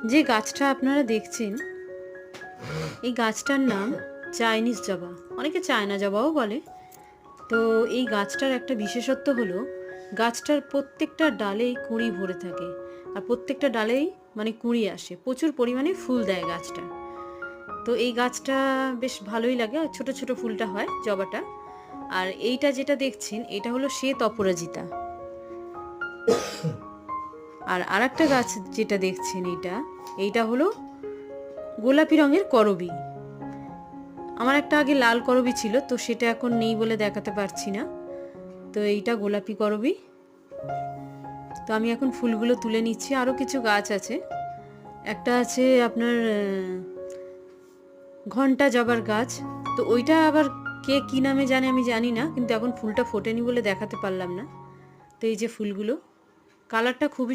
যে গাছটা আপনারা দেখছেন এই গাছটার নাম চাইনিজ জবা, অনেকে চায়না জবাও বলে। তো এই গাছটার একটা বিশেষত্ব হলো গাছটার প্রত্যেকটা ডালেই কুঁড়ি ভরে থাকে, আর প্রত্যেকটা ডালেই মানে কুঁড়ি আসে, প্রচুর পরিমাণে ফুল দেয় গাছটা। তো এই গাছটা বেশ ভালোই লাগে, আর ছোট ছোট ফুলটা হয় জবাটা। আর এইটা যেটা দেখছেন এটা হলো শ্বেত অপরাজিতা। আর আরেকটা গাছ যেটা দেখছেন এইটা হলো গোলাপি রঙের করবী। আমার একটা আগে লাল করবী ছিল, তো সেটা এখন নেই বলে দেখাতে পারছি না। তো এইটা গোলাপি করবী। তো আমি এখন ফুলগুলো তুলে নিচ্ছি। আরও কিছু গাছ আছে, একটা আছে আপনার ঘন্টা জবার গাছ। তো ওইটা আবার কে কী নামে জানে আমি জানি না, কিন্তু এখন ফুলটা ফোটেনি বলে দেখাতে পারলাম না। তো এই যে ফুলগুলো, কালারটা খুবই